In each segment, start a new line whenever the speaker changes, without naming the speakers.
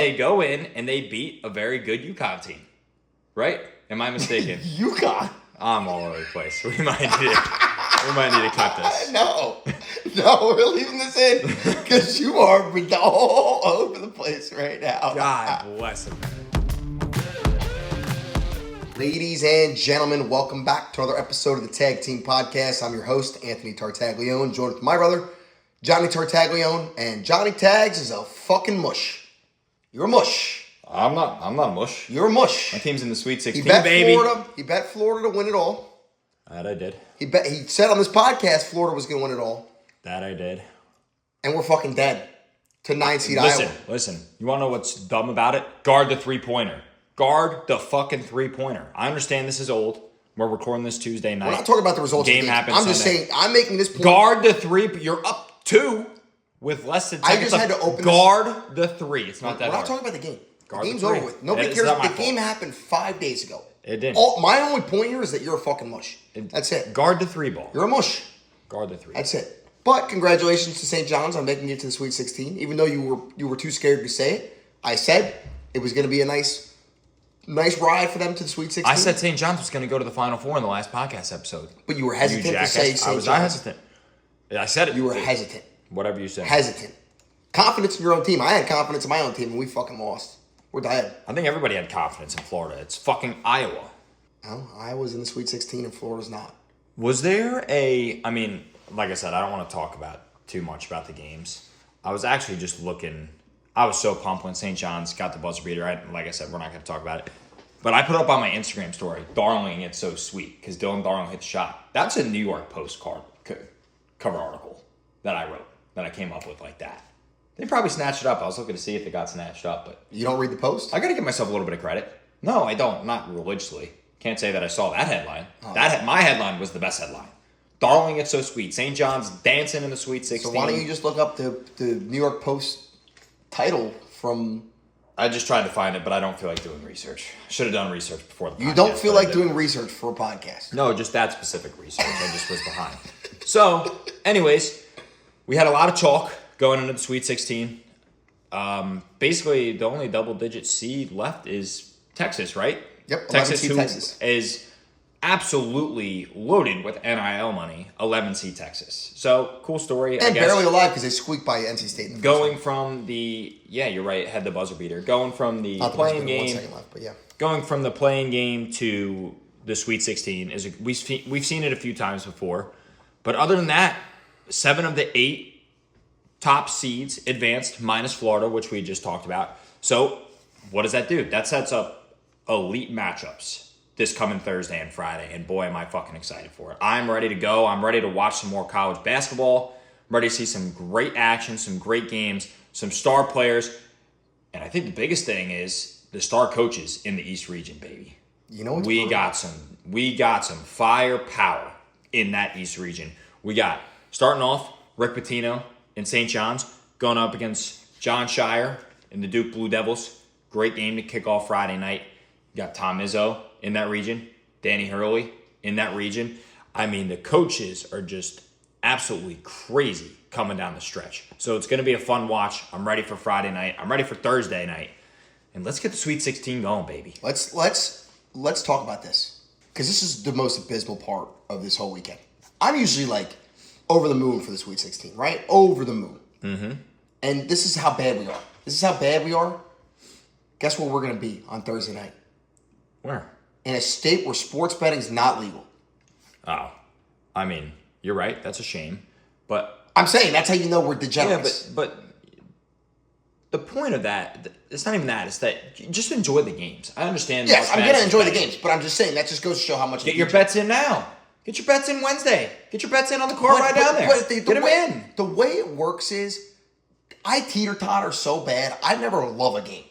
they go in and they beat a very good UConn team. Right? Am I mistaken?
UConn?
I'm all over the place. We might need to cut this.
No, we're leaving this in because you are all over the place right now.
God bless him.
Ladies and gentlemen, welcome back to another episode of the Tag Team Podcast. I'm your host, Anthony Tartaglione, joined with my brother, Johnny Tartaglione, and Johnny Tags is a fucking mush. You're a mush.
I'm not a mush.
You're a mush.
My team's in the Sweet 16,
he bet
baby.
He bet Florida to win it all.
That I did.
He said on this podcast Florida was going to win it all.
That I did.
And we're fucking dead to 9 seed Iowa.
Listen. You want to know what's dumb about it? Guard the three-pointer. Guard the fucking three-pointer. I understand this is old. We're recording this Tuesday night.
We're not talking about the results
Game
of the game.
happens
I'm just
Sunday.
saying, I'm making this point.
Guard the three. You're up 2 with less than 10
I just had to open
Guard the three. It's not that
We're
hard.
not talking about the game.
Guard
The game's
the three.
over with. Nobody
It's
cares.
not my
The game happened 5 days ago.
It didn't.
My only point here is that you're a fucking mush. That's it.
Guard the three ball.
You're a mush.
Guard the three.
That's it. But congratulations to St. John's on making it to the Sweet 16. Even though you were too scared to say it, I said it was going to be a nice ride for them to the Sweet 16.
I said St. John's was going to go to the Final Four in the last podcast episode.
But you were hesitant to say St. John's.
I was not hesitant. I said it.
You were hesitant.
Whatever you said.
Hesitant. Confidence in your own team. I had confidence in my own team, and we fucking lost. We're dead.
I think everybody had confidence in Florida. It's fucking Iowa.
No, Iowa's in the Sweet 16 and Florida's not.
Was there like I said, I don't want to talk about too much about the games. I was actually just looking. I was so pumped when St. John's got the buzzer beater. Like I said, we're not going to talk about it. But I put up on my Instagram story, Darling, it's so sweet, because Dylan Darling hit the shot. That's a New York Post cover article that I wrote, that I came up with like that. They probably snatched it up. I was looking to see if it got snatched up, but
You don't read the Post?
I got to give myself a little bit of credit. No, I don't. Not religiously. Can't say that I saw that headline. My headline was the best headline. Darling, it's so sweet. St. John's dancing in the Sweet 16.
So why don't you just look up the New York Post title from...
I just tried to find it, but I don't feel like doing research. I should have done research before the podcast.
You don't feel like doing research for a podcast?
No, just that specific research. I just was behind. So, anyways, we had a lot of chalk going into the Sweet 16. Basically, the only double-digit seed left is Texas, right?
Yep,
Texas,
11
who
Texas
is absolutely loaded with NIL money, 11-seed Texas. So, cool story,
And
I guess.
barely alive because they squeaked by NC State. In the
Going from the, you're right, had the buzzer beater. Going from the playing game,
1 second left, but yeah.
going from the playing game to the Sweet 16 we've seen it a few times before. But other than that, 7 of the 8 top seeds advanced, minus Florida, which we just talked about. So, what does that do? That sets up elite matchups this coming Thursday and Friday, and boy, am I fucking excited for it. I'm ready to go. I'm ready to watch some more college basketball. I'm ready to see some great action, some great games, some star players, and I think the biggest thing is the star coaches in the East region, baby.
You know what's
We got some firepower in that East region. We got, starting off, Rick Pitino in St. John's going up against John Shire in the Duke Blue Devils. Great game to kick off Friday night. You got Tom Izzo in that region, Danny Hurley in that region. I mean, the coaches are just absolutely crazy coming down the stretch. So it's going to be a fun watch. I'm ready for Friday night. I'm ready for Thursday night. And let's get the Sweet 16 going, baby.
Let's talk about this, because this is the most abysmal part of this whole weekend. I'm usually like over the moon for the Sweet 16, right? Over the moon. Mm-hmm. And this is how bad we are. Guess where we're going to be on Thursday night?
Where?
In a state where sports betting is not legal.
Oh, I mean, you're right. That's a shame. But
I'm saying that's how you know we're degenerates.
yeah, but the point of that, it's not even that. It's that you just enjoy the games. I understand.
Yes, I'm going to enjoy the
betting.
games, but I'm just saying that just goes to show how much.
Get your bets in now. Get your bets in Wednesday. Get your bets in on the car ride down there. Get them in.
The way it works is, I teeter-totter so bad, I never love a game.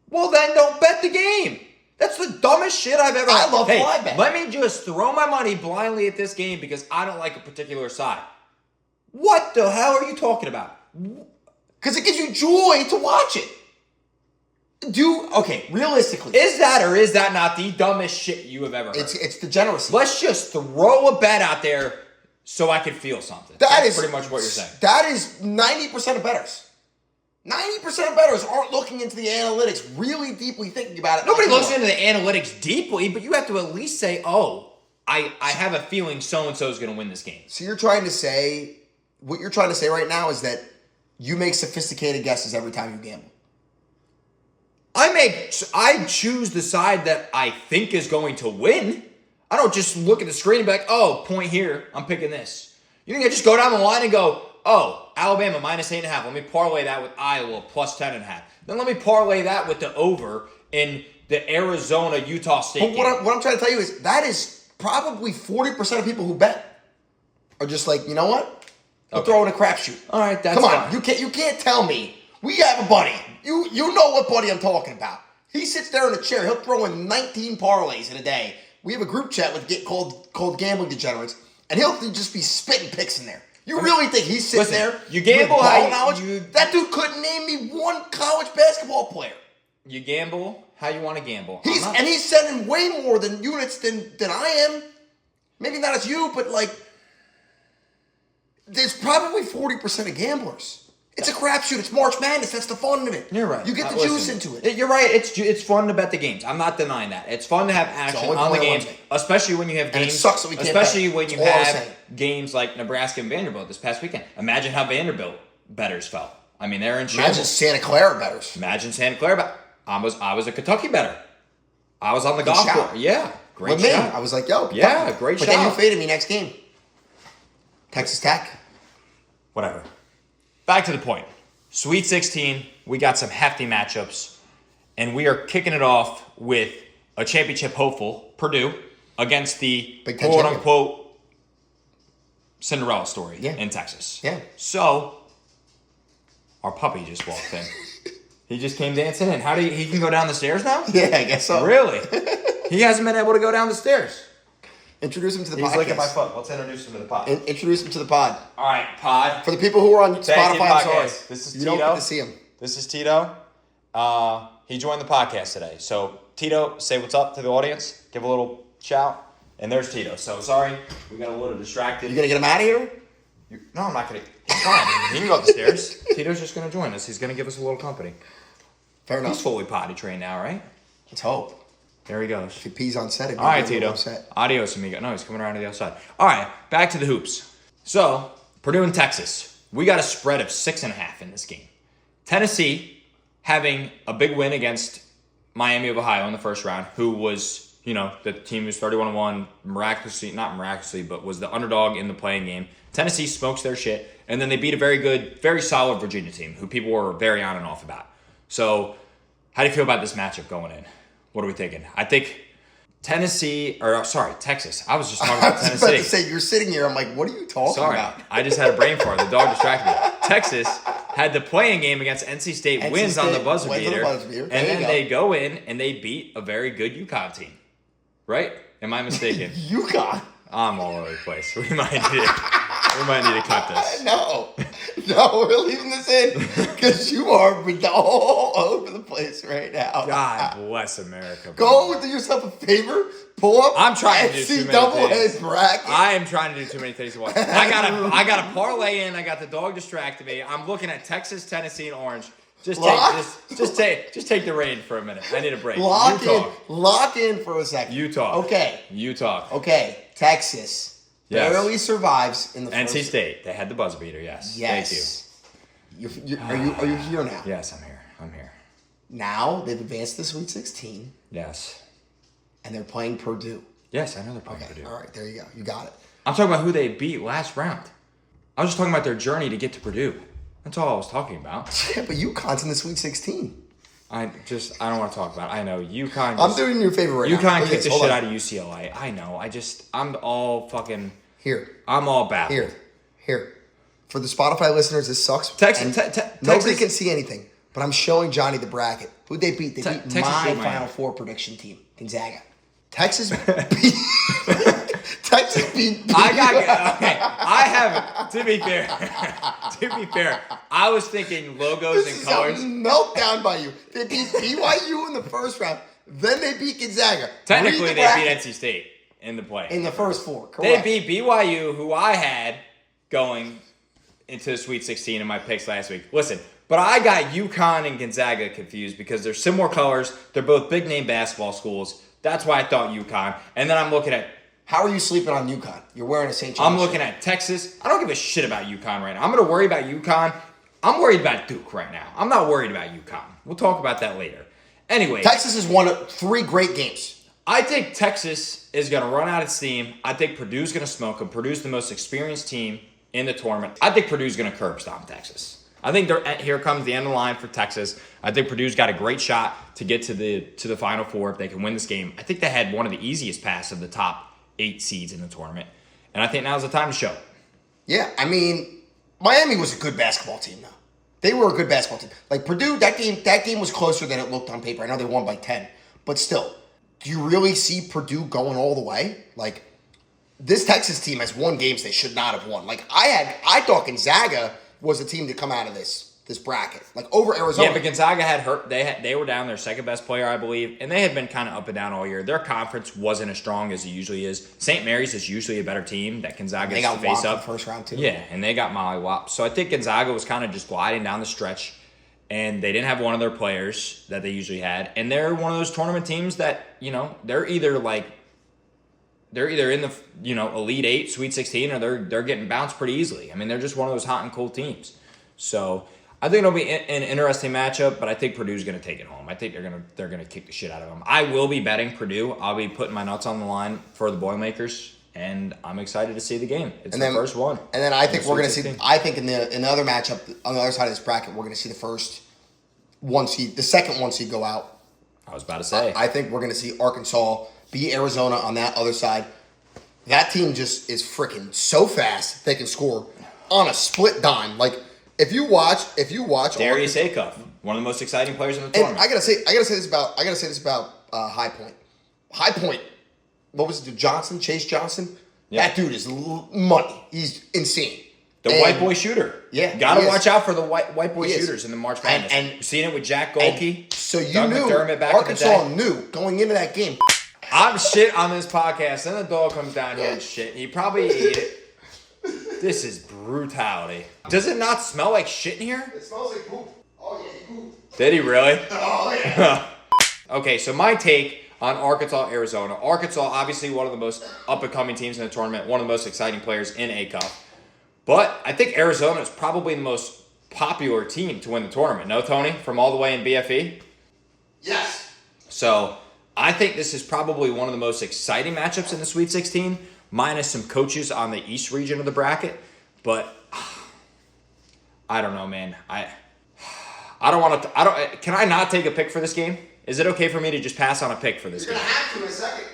Well, then don't bet the game. That's the dumbest shit I've ever.
I love blind betting.
Let me just throw my money blindly at this game because I don't like a particular side. What the hell are you talking about?
Because it gives you joy to watch it. Realistically.
Is that or is that not the dumbest shit you have ever heard?
It's degeneracy.
Let's just throw a bet out there so I can feel something. That's pretty much what you're saying.
That is 90% of bettors. 90% of bettors aren't looking into the analytics, really deeply thinking about it.
Nobody looks into the analytics deeply, but you have to at least say, oh, I have a feeling so-and-so is going to win this game.
So what you're trying to say right now is that you make sophisticated guesses every time you gamble.
I choose the side that I think is going to win. I don't just look at the screen and be like, oh, point here, I'm picking this. You think I just go down the line and go, oh, Alabama -8.5. Let me parlay that with Iowa plus 10.5. Then let me parlay that with the over in the Arizona-Utah State
But
game.
what I'm trying to tell you is that is probably 40% of people who bet are just like, you know what? We'll throw in a crapshoot.
All right, that's
Come on,
fine.
you can't tell me. We have a buddy. You know what buddy I'm talking about. He sits there in a chair. He'll throw in 19 parlays in a day. We have a group chat called Gambling Degenerates, and he'll just be spitting picks in there. You really think he's sitting there?
You gamble
with
how
ball knowledge? That dude couldn't name me one college basketball player.
You gamble how you want to gamble.
And he's sending way more than units than I am. Maybe not as you, but like, there's probably 40% of gamblers. It's a crapshoot. It's March Madness. That's the fun of it.
You're right.
You get the juice into it.
You're right. It's fun to bet the games. I'm not denying that. It's fun to have action on the games, especially when you have games.
And it sucks that we can't
especially
bet.
when you have games like Nebraska and Vanderbilt this past weekend. Imagine how Vanderbilt bettors felt. I mean, they're in shambles.
Imagine Santa Clara bettors.
Imagine Santa Clara. I was a Kentucky bettor. I was on the golf course. Yeah, great shot.
I was like, yo, Kentucky.
Yeah, great shot.
But then you faded me next game. Texas Tech.
Whatever. Back to the point. Sweet 16, we got some hefty matchups, and we are kicking it off with a championship hopeful, Purdue, against the quote-unquote Cinderella story in Texas.
Yeah.
So, our puppy just walked in. He just came dancing in. He can go down the stairs now?
Yeah, I guess so.
Really? He hasn't been able to go down the stairs.
Introduce him to the podcast.
He's licking my foot. Let's introduce him to the pod.
Introduce him to the pod.
All right, pod.
For the people who are on Spotify, I'm sorry.
This is
you
Tito.
don't get to see him.
This is Tito. He joined the podcast today. So, Tito, say what's up to the audience. Give a little shout. And there's Tito. So, sorry, we got a little distracted.
You going to get him out of here?
No, I'm not going to. He's fine. He can go up the stairs. Tito's just going to join us. He's going to give us a little company.
Fair enough.
He's fully potty trained now, right?
Let's hope.
There he goes.
If he pees on set,
all right, Tito. Adios, amigo. No, he's coming around to the outside. All right, back to the hoops. So, Purdue and Texas. We got a spread of 6.5 in this game. Tennessee having a big win against Miami of Ohio in the first round, who was, the team was 31-1, not miraculously, but was the underdog in the playing game. Tennessee smokes their shit, and then they beat a very good, very solid Virginia team, who people were very on and off about. So, how do you feel about this matchup going in? What are we thinking? I think Texas. I was just talking about Tennessee.
I was about to say, you're sitting here. I'm like, what are you talking about?
I just had a brain fart. The dog distracted me. Texas had the playing game against NC State, wins on the buzzer beater. And then they go in and they beat a very good UConn team. Right? Am I mistaken?
UConn?
I'm all over the place. We might need to cut this.
No, we're leaving this in because you are all over the place right now.
God bless America.
Go do yourself a favor. Pull up.
I'm trying to do too many things.
Bracket.
I am trying to do too many things at once. I got a parlay in. I got the dog distracted me. I'm looking at Texas, Tennessee, and Orange. Just take the reign for a minute. I need a break.
Lock in for a second.
You talk.
Okay.
You talk.
Okay. Texas.
Yes.
Barely survives in the first.
NC State. They had the buzzer beater. Yes. Thank you.
Are you here now?
Yes, I'm here.
Now they've advanced to the Sweet 16.
Yes.
And they're playing Purdue.
Yes, I know they're playing Purdue.
All right, there you go. You got it.
I'm talking about who they beat last round. I was just talking about their journey to get to Purdue. That's all I was talking about.
Yeah, but UConn's in the Sweet 16.
I don't want to talk about it. I know UConn.
I'm doing you a favor right now.
UConn kicked the shit out of UCLA. I know. I'm all fucking.
Here.
I'm all baffled.
Here. For the Spotify listeners, this sucks.
Texas.
Nobody can see anything, but I'm showing Johnny the bracket. Who'd they beat? They beat
Texas
my
beat
Final Four prediction team, Gonzaga. Texas beat. Texas beat.
I haven't. To be fair, I was thinking logos and colors.
Meltdown by you. They beat BYU in the first round. Then they beat Gonzaga.
Technically, they beat NC State in the play.
In the first four, correct.
They beat BYU, who I had going into the Sweet 16 in my picks last week. Listen, But I got UConn and Gonzaga confused because they're similar colors. They're both big-name basketball schools. That's why I thought UConn. And then I'm looking at...
How are you sleeping on UConn? You're wearing a St. John's
I'm looking at Texas. I don't give a shit about UConn right now. I'm going to worry about UConn. I'm worried about Duke right now. I'm not worried about UConn. We'll talk about that later. Anyway.
Texas has won 3 great games.
I think Texas is going to run out of steam. I think Purdue's going to smoke them. Purdue's the most experienced team in the tournament. I think Purdue's going to curb stomp Texas. I think here comes the end of the line for Texas. I think Purdue's got a great shot to get to the Final Four if they can win this game. I think they had one of the easiest paths of the top 8 seeds in the tournament. And I think now's the time to show it.
Yeah, I mean, Miami was a good basketball team, though. They were a good basketball team. Like, Purdue, that game was closer than it looked on paper. I know they won by 10. But still, do you really see Purdue going all the way? Like, this Texas team has won games they should not have won. Like, I thought Gonzaga was the team to come out of this bracket, like over Arizona.
Yeah, but Gonzaga had hurt. They were down their second best player, I believe, and they had been kind of up and down all year. Their conference wasn't as strong as it usually is. St. Mary's is usually a better team that Gonzaga has to face up.
First round too.
Yeah, and they got mollywopped. So I think Gonzaga was kind of just gliding down the stretch, and they didn't have one of their players that they usually had. And they're one of those tournament teams that they're either in the Elite 8, Sweet 16, or they're getting bounced pretty easily. I mean, they're just one of those hot and cold teams. So I think it'll be an interesting matchup, but I think Purdue's going to take it home. I think they're gonna kick the shit out of them. I will be betting Purdue. I'll be putting my nuts on the line for the Boilermakers, and I'm excited to see the game. It's the first one.
And then I think we're going to see. I think in the other matchup on the other side of this bracket, we're going to see the second 1 seed go out.
I was about to say.
I think we're going to see Arkansas beat Arizona on that other side. That team just is freaking so fast they can score on a split dime. Like if you watch
Darius Acuff, one of the most exciting players in the tournament.
And I gotta say this about High Point. High Point, what was it? Chase Johnson. Yeah. That dude is money. He's insane.
The white boy shooter.
Yeah,
gotta watch out for the white boy shooters in the March Madness.
And
you've seen it with Jack Golke.
So you
Doug
knew
McDermott back
Arkansas knew going into that game.
I'm shit on this podcast. Then the dog comes down here and shit. He probably ate it. This is brutality. Does it not smell like shit in here?
It smells like poop. Oh yeah, he pooped.
Did he really?
Oh yeah.
Okay, so my take on Arkansas, Arizona. Arkansas, obviously one of the most up-and-coming teams in the tournament, one of the most exciting players in ACUP. But I think Arizona is probably the most popular team to win the tournament. No, Tony? From all the way in BFE?
Yes.
So I think this is probably one of the most exciting matchups in the Sweet 16, minus some coaches on the East region of the bracket. But I don't know, man. I don't want to. Can I not take a pick for this game? Is it okay for me to just pass on a pick for this game?
You're gonna have to in a second.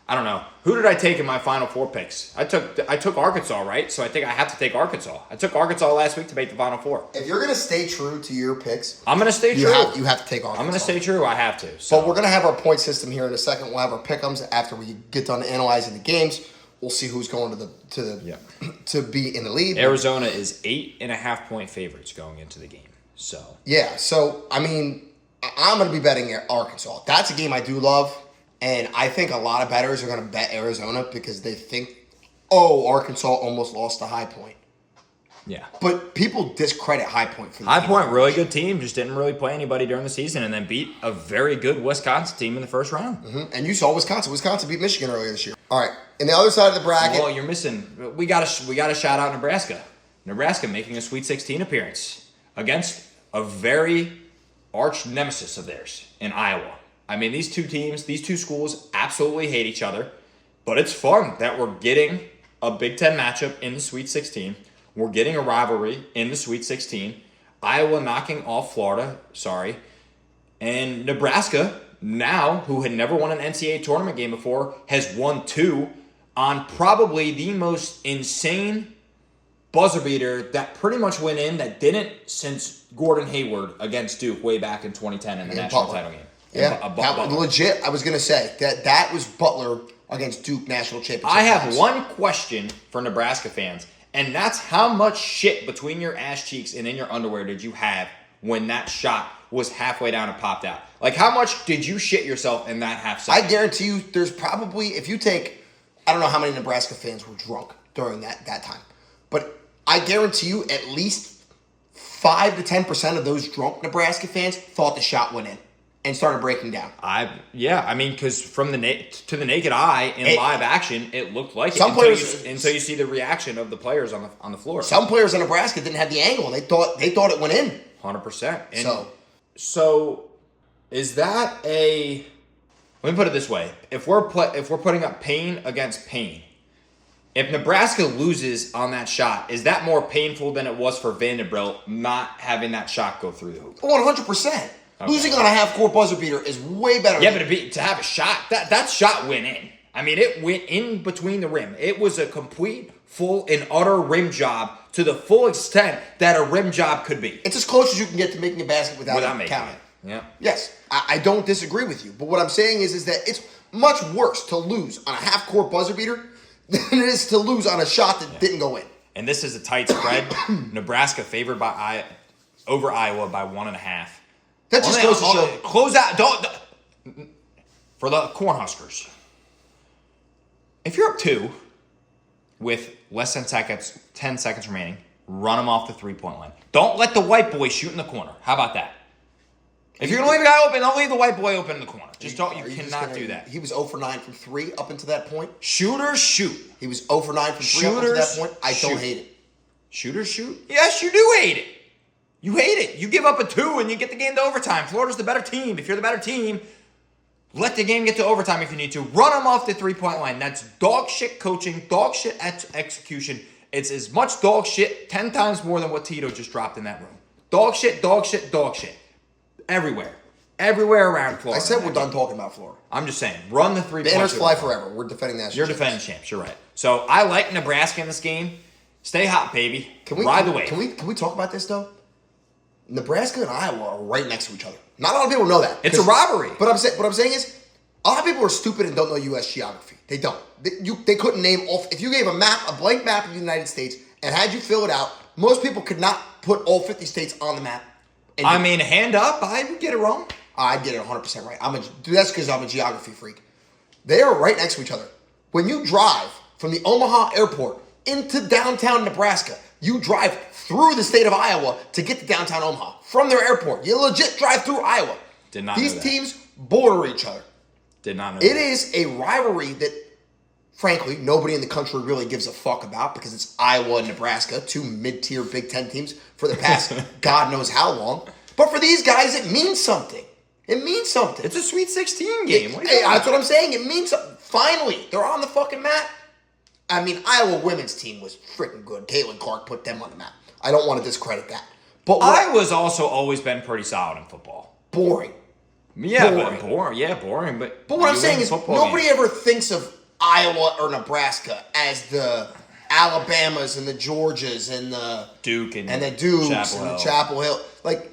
I don't know. Who did I take in my Final Four picks? I took Arkansas, right? So I think I have to take Arkansas. I took Arkansas last week to make the Final Four.
If you're gonna stay true to your picks,
I'm gonna stay true.
You have to take Arkansas.
I'm gonna stay true. I have to. So
But we're gonna have our point system here in a second. We'll have our pick'ems after we get done analyzing the games. We'll see who's going to be in the lead.
Arizona is 8.5 point favorites going into the game. So
yeah. So I mean, I'm gonna be betting Arkansas. That's a game I do love. And I think a lot of bettors are going to bet Arizona because they think, Arkansas almost lost to High Point.
Yeah.
But people discredit High Point for the
High Point, really good team, just didn't really play anybody during the season and then beat a very good Wisconsin team in the first round.
Mm-hmm. And you saw Wisconsin. Wisconsin beat Michigan earlier this year. All right. And the other side of the bracket.
Well, you're missing. We got to shout out Nebraska. Nebraska making a Sweet 16 appearance against a very arch nemesis of theirs in Iowa. I mean, these two teams, these two schools absolutely hate each other, but it's fun that we're getting a Big Ten matchup in the Sweet 16. We're getting a rivalry in the Sweet 16. Iowa knocking off Florida, and Nebraska, now, who had never won an NCAA tournament game before, has won 2 on probably the most insane buzzer beater that pretty much went in that didn't since Gordon Hayward against Duke way back in 2010 in the national title game.
Yeah, that legit. I was going to say that was Butler against Duke national championship.
I have one question for Nebraska fans, and that's how much shit between your ass cheeks and in your underwear did you have when that shot was halfway down and popped out? Like, how much did you shit yourself in that half second?
I guarantee you there's probably, if you take, I don't know how many Nebraska fans were drunk during that time, but I guarantee you at least 5 to 10% of those drunk Nebraska fans thought the shot went in and started breaking down.
Because from the to the naked eye in live action, it looked like
some
it
players,
until you see the reaction of the players on the floor.
Some players in Nebraska didn't have the angle, and they thought it went in.
100%. So is that a? Let me put it this way: if we're putting up pain against pain, if Nebraska loses on that shot, is that more painful than it was for Vanderbilt not having that shot go through the hoop?
100%. Okay. Losing on a half-court buzzer beater is way better.
Yeah, but to have a shot, that shot went in. I mean, it went in between the rim. It was a complete, full, and utter rim job to the full extent that a rim job could be.
It's as close as you can get to making a basket without
making
counting.
it. Yeah.
Yes, I don't disagree with you. But what I'm saying is that it's much worse to lose on a half-court buzzer beater than it is to lose on a shot that didn't go in.
And this is a tight spread. Nebraska favored over Iowa by 1.5.
That just goes to show.
Close out. For the Cornhuskers. If you're up 2 with less than 10 seconds remaining, run them off the 3-point line. Don't let the white boy shoot in the corner. How about that? If you're going to leave a guy open, don't leave the white boy open in the corner. You cannot do that.
He was 0 for 9 from 3 up until that point.
Shooters shoot.
He was 0 for 9 from 3 up until that point. I don't hate it.
Shooters shoot? Yes, you do hate it. You hate it. You give up a 2 and you get the game to overtime. Florida's the better team. If you're the better team, let the game get to overtime if you need to. Run them off the 3-point line. That's dog shit coaching, dog shit execution. It's as much dog shit, 10 times more than what Tito just dropped in that room. Dog shit, dog shit, dog shit. Everywhere. Everywhere around Florida.
I said we're done talking about Florida.
I'm just saying, run the 3-point line.
Banners fly forever. We're defending that.
You're defending champs. You're right. So I like Nebraska in this game. Stay hot, baby. Ride the wave.
Can we talk about this, though? Nebraska and Iowa are right next to each other. Not a lot of people know that.
It's a robbery.
But what I'm saying is, a lot of people are stupid and don't know U.S. geography. They don't. They couldn't name all. If you gave a blank map of the United States, and had you fill it out, most people could not put all 50 states on the map.
Hand up, I would get it wrong.
I get it 100% right. That's because I'm a geography freak. They are right next to each other. When you drive from the Omaha airport into downtown Nebraska, you drive through the state of Iowa to get to downtown Omaha. From their airport. You legit drive through Iowa.
Did not know that.
These teams border each other.
Did not know
that. It is a rivalry that, frankly, nobody in the country really gives a fuck about because it's Iowa and Nebraska, 2 mid-tier Big Ten teams for the past God knows how long. But for these guys, it means something. It means something.
It's a Sweet 16 game.
That's what I'm saying. It means something. Finally, they're on the fucking map. I mean, Iowa women's team was freaking good. Caitlin Clark put them on the map. I don't want to discredit that. But
Iowa's also always been pretty solid in football.
Boring.
Yeah, boring. Yeah, boring. But
what I'm saying is nobody ever thinks of Iowa or Nebraska as the Alabamas and the Georgias and the
Duke and
the Dukes and the Chapel Hill. Like,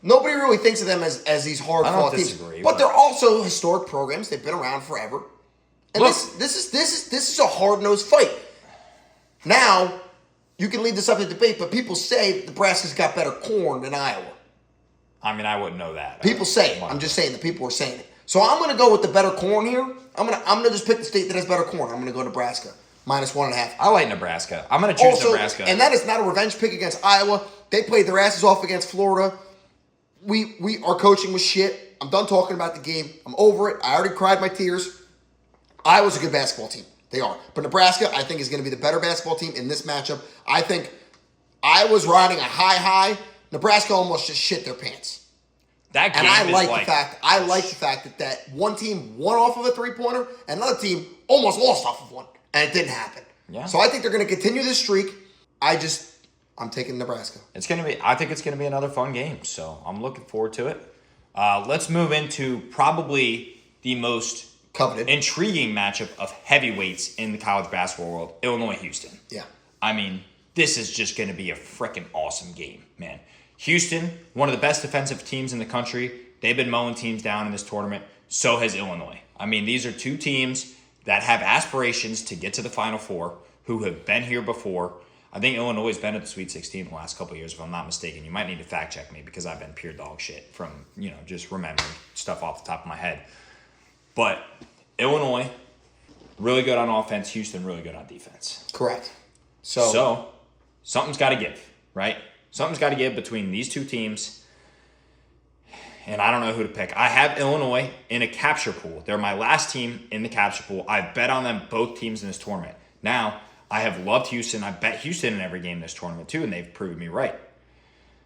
nobody really thinks of them as these hard-fought teams. But they're also historic programs. They've been around forever. And this is a hard-nosed fight. Now, you can leave this up to debate, but people say Nebraska's got better corn than Iowa.
I mean, I wouldn't know that.
People say it. I'm just saying the people are saying it. So I'm going to go with the better corn here. I'm gonna just pick the state that has better corn. I'm going to go Nebraska. -1.5.
I like Nebraska. I'm going to choose Nebraska.
And that is not a revenge pick against Iowa. They played their asses off against Florida. Our coaching was shit. I'm done talking about the game. I'm over it. I already cried my tears. Iowa's a good basketball team. They are. But Nebraska, I think, is going to be the better basketball team in this matchup. I think Iowa's riding a high. Nebraska almost just shit their pants.
That game
I like the fact that one team won off of a 3-pointer and another team almost lost off of one. And it didn't happen.
Yeah.
So I think they're going to continue this streak. I'm taking Nebraska.
I think it's going to be another fun game. So I'm looking forward to it. Let's move into probably the most
coveted,
intriguing matchup of heavyweights in the college basketball world, Illinois-Houston.
Yeah.
I mean, this is just going to be a freaking awesome game, man. Houston, one of the best defensive teams in the country. They've been mowing teams down in this tournament. So has Illinois. I mean, these are 2 teams that have aspirations to get to the Final Four, who have been here before. I think Illinois has been at the Sweet 16 the last couple of years, if I'm not mistaken. You might need to fact check me because I've been pure dog shit from, just remembering stuff off the top of my head. But Illinois, really good on offense. Houston, really good on defense.
Correct.
So something's got to give, right? Something's got to give between these two teams, and I don't know who to pick. I have Illinois in a capture pool. They're my last team in the capture pool. I've bet on them, both teams in this tournament. Now, I have loved Houston. I bet Houston in every game in this tournament too, and they've proven me right.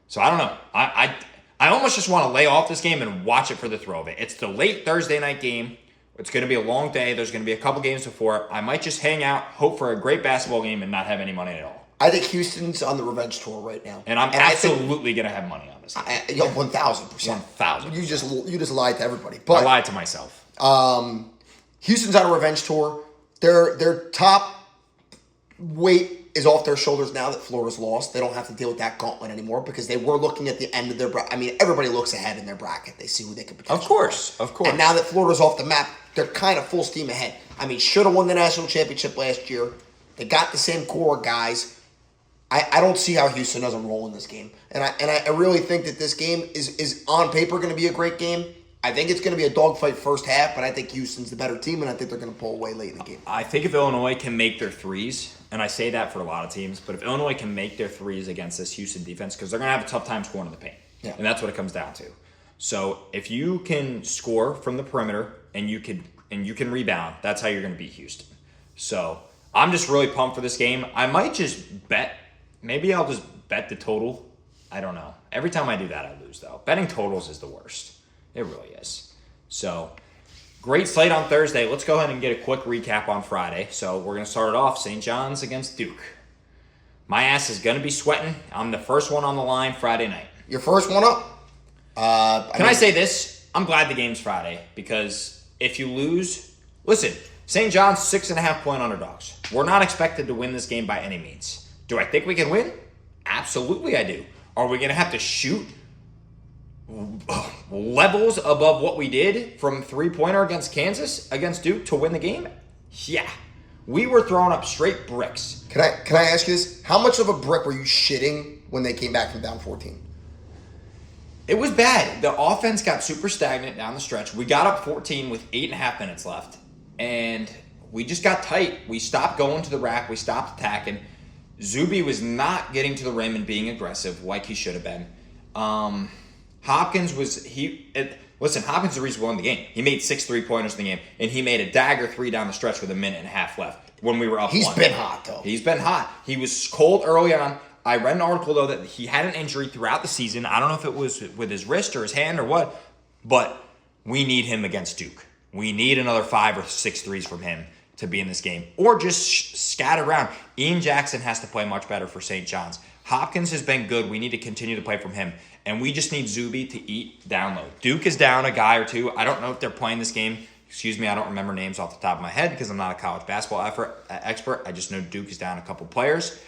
So I don't know. I almost just want to lay off this game and watch it for the thrill of it. It's the late Thursday night game. It's going to be a long day. There's going to be a couple games before. I might just hang out, hope for a great basketball game, and not have any money at all.
I think Houston's on the revenge tour right now.
And I'm absolutely going to have money on this game.
1,000%.
1,000.
You just lied to everybody. But
I lied to myself.
Houston's on a revenge tour. Their top weight is off their shoulders now that Florida's lost. They don't have to deal with that gauntlet anymore because they were looking at the end of their bracket. I mean, everybody looks ahead in their bracket. They see who they can potentially
Of course.
And now that Florida's off the map, they're kind of full steam ahead. I mean, should have won the national championship last year. They got the same core of guys. I don't see how Houston doesn't roll in this game. And I really think that this game is on paper going to be a great game. I think it's going to be a dogfight first half, but I think Houston's the better team, and I think they're going to pull away late in the game.
I think if Illinois can make their threes, and I say that for a lot of teams, but if Illinois can make their threes against this Houston defense, because they're going to have a tough time scoring in the paint.
Yeah.
And that's what it comes down to. So if you can score from the perimeter and you can rebound, that's how you're going to beat Houston. So I'm just really pumped for this game. I might just bet. Maybe I'll just bet the total. I don't know. Every time I do that, I lose, though. Betting totals is the worst. It really is. So, great slate on Thursday. Let's go ahead and get a quick recap on Friday. So, we're going to start it off. St. John's against Duke. My ass is going to be sweating. I'm the first one on the line Friday night.
Your first one up?
I say this? I'm glad the game's Friday because if you lose, listen, St. John's 6.5 point underdogs. We're not expected to win this game by any means. Do I think we can win? Absolutely I do. Are we going to have to shoot levels above what we did from three-pointer against Kansas, against Duke to win the game? Yeah. We were throwing up straight bricks.
Can I ask you this? How much of a brick were you shitting when they came back from down 14?
It was bad. The offense got super stagnant down the stretch. We got up 14 with 8.5 minutes left, and we just got tight. We stopped going to the rack. We stopped attacking. Zuby was not getting to the rim and being aggressive like he should have been. Hopkins was Hopkins is the reason we won the game. He made 6 3-pointers in the game, and he made a dagger 3 down the stretch with a minute and a half left when we were up.
He's
1.
been hot though.
He's been hot. He was cold early on. I read an article though that he had an injury throughout the season. I don't know if it was with his wrist or his hand or what, but we need him against Duke. We need another 5 or 6 threes from him to be in this game, or just scatter around. Ian Jackson has to play much better for St. John's. Hopkins has been good. We need to continue to play from him, and we just need Zuby to eat down low. Duke is down a guy or two. I don't know if they're playing this game. Excuse me, I don't remember names off the top of my head because I'm not a college basketball expert. I just know Duke is down a couple players.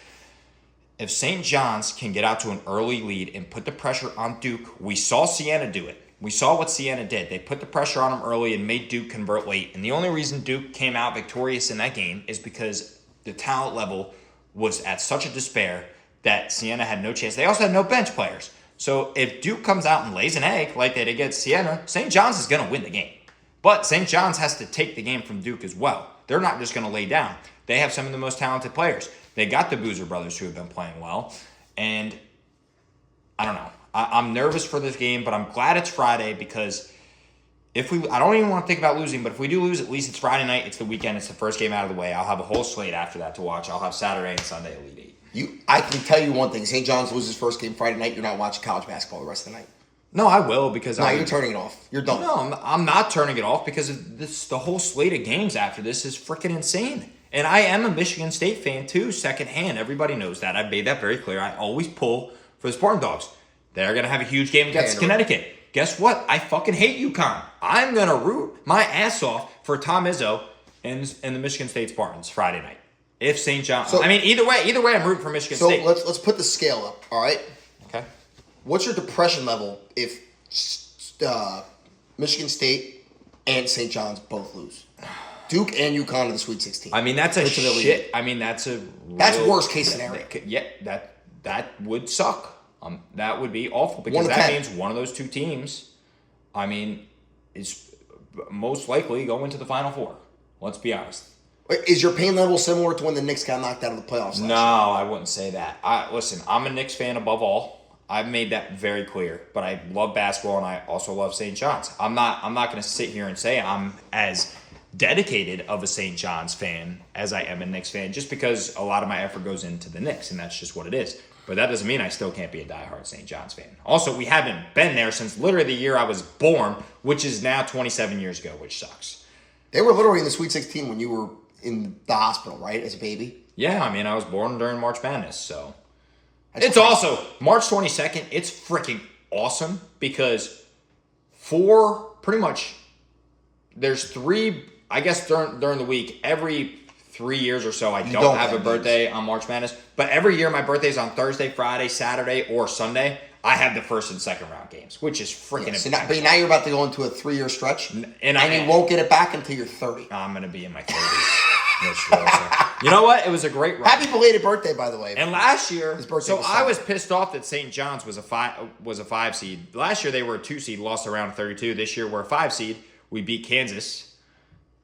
If St. John's can get out to an early lead and put the pressure on Duke, we saw Siena do it. We saw what Siena did. They put the pressure on them early and made Duke convert late. And the only reason Duke came out victorious in that game is because the talent level was at such a despair that Siena had no chance. They also had no bench players. So if Duke comes out and lays an egg like they did against Siena, St. John's is going to win the game. But St. John's has to take the game from Duke as well. They're not just going to lay down. They have some of the most talented players. They got the Boozer brothers who have been playing well. And I don't know. I'm nervous for this game, but I'm glad it's Friday because I don't even want to think about losing, but if we do lose, at least it's Friday night. It's the weekend. It's the first game out of the way. I'll have a whole slate after that to watch. I'll have Saturday and Sunday Elite 8.
I can tell you one thing. St. John's loses first game Friday night. You're not watching college basketball the rest of the night.
No, I will because
you're turning it off. You're done.
No, I'm not turning it off because the whole slate of games after this is freaking insane. And I am a Michigan State fan too, secondhand. Everybody knows that. I've made that very clear. I always pull for the Spartan Dogs. They're going to have a huge game against Connecticut. Guess what? I fucking hate UConn. I'm going to root my ass off for Tom Izzo and the Michigan State Spartans Friday night. If St. John... either way, I'm rooting for Michigan State.
So let's put the scale up, all right?
Okay.
What's your depression level if Michigan State and St. John's both lose? Duke and UConn in the Sweet 16.
I mean, that's a shit. I mean, that's
worst case scenario.
Yeah, that would suck. That would be awful because that means one of those two teams, is most likely going to the Final Four. Let's be honest.
Is your pain level similar to when the Knicks got knocked out of the playoffs last
No,
year?
I wouldn't say that. Listen, I'm a Knicks fan above all. I've made that very clear. But I love basketball, and I also love St. John's. I'm not going to sit here and say I'm as dedicated of a St. John's fan as I am a Knicks fan, just because a lot of my effort goes into the Knicks, and that's just what it is. But that doesn't mean I still can't be a diehard St. John's fan. Also, we haven't been there since literally the year I was born, which is now 27 years ago, which sucks.
They were literally in the Sweet 16 when you were in the hospital, right, as a baby?
Yeah, I mean, I was born during March Madness, so.
That's
It's
crazy.
also, March 22nd, it's freaking awesome because for pretty much, there's three, I guess during the week, every 3 years or so, I don't have a birthday on March Madness. But every year, my birthday's on Thursday, Friday, Saturday, or Sunday. I have the first and second round games, which is freaking
But now you're about to go into a 3-year stretch,
and
you won't get it back until you're 30.
I'm going to be in my 30s. this year, so. You know what? It was a great run.
Happy belated birthday, by the way.
And last year,
His birthday
so
was
I
Sunday.
was pissed off that St. John's was a 5 seed. Last year they were a 2 seed, lost around 32. This year we're a 5 seed. We beat Kansas.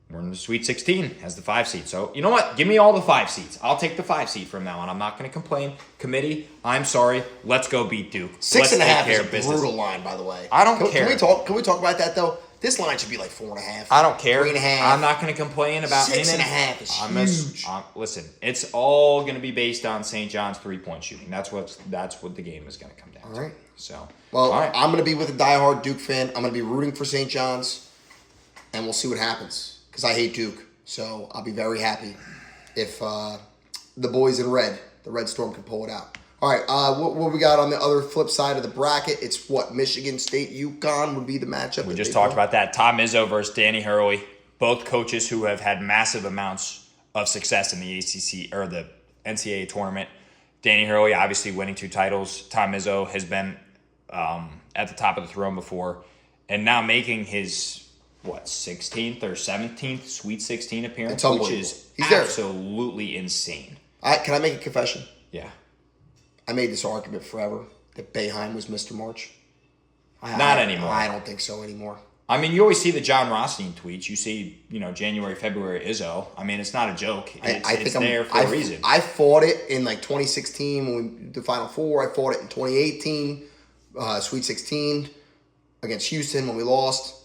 We're in the Sweet 16 as the 5 seed. So you know what? Give me all the 5 seeds. I'll take the 5 seed from now on. I'm not going to complain. Committee, I'm sorry. Let's go beat Duke.
6.5
Let's
is a brutal line, by the way.
I don't
Can
care.
we talk about that though? This line should be like 4.5.
I don't care.
3.5.
I'm not going to complain about
6.5 is huge.
Listen, it's all going to be based on St. John's 3-point shooting. That's what the game is going to come down to.
All right.
So,
Well,
all right.
I'm going to be with a diehard Duke fan. I'm going to be rooting for St. John's, and we'll see what happens because I hate Duke. So I'll be very happy if the boys in red, the Red Storm, can pull it out. All right, what we got on the other flip side of the bracket? It's what? Michigan State, UConn would be the matchup.
We just talked about that. Tom Izzo versus Danny Hurley, both coaches who have had massive amounts of success in the ACC or the NCAA tournament. Danny Hurley obviously winning 2 titles. Tom Izzo has been at the top of the throne before, and now making his 16th or 17th Sweet 16 appearance, which is absolutely insane.
Can I make a confession?
Yeah.
I made this argument forever that Boeheim was Mr. March.
Not anymore.
I don't think so anymore.
I mean, you always see the John Rothstein tweets. You see, January, February Izzo. I mean, it's not a joke. It's there for a reason.
I fought it in like 2016 when we did the Final Four. I fought it in 2018, Sweet 16 against Houston when we lost.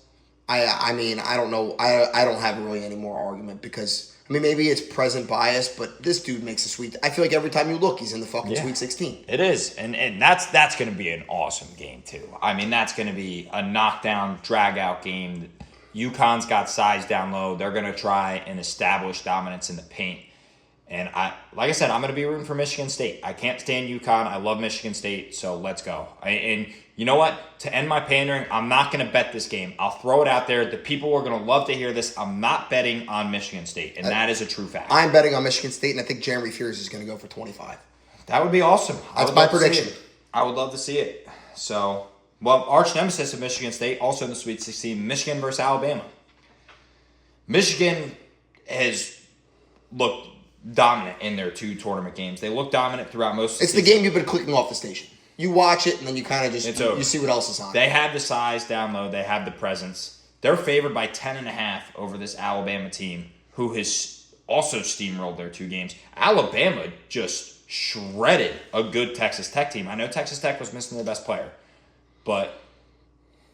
I mean, I don't know. I don't have really any more argument because, I mean, maybe it's present bias, but this dude makes a sweet. I feel like every time you look, he's in the fucking Sweet 16.
It is. And that's going to be an awesome game, too. I mean, that's going to be a knockdown, drag-out game. UConn's got size down low. They're going to try and establish dominance in the paint. And like I said, I'm going to be rooting for Michigan State. I can't stand UConn. I love Michigan State, so let's go. And you know what? To end my pandering, I'm not going to bet this game. I'll throw it out there. The people are going to love to hear this. I'm not betting on Michigan State, and that is a true fact.
I'm betting on Michigan State, and I think Jeremy Fears is going to go for 25.
That would be awesome.
That's my prediction.
I would love to see it. So, well, arch nemesis of Michigan State, also in the Sweet 16, Michigan versus Alabama. Michigan has looked dominant in their 2 tournament games. They look dominant throughout most of the
season. It's the game you've been clicking off the station. You watch it, and then you kind of just you see what else is on.
They have the size down low. They have the presence. They're favored by 10.5 over this Alabama team, who has also steamrolled their 2 games. Alabama just shredded a good Texas Tech team. I know Texas Tech was missing their best player, but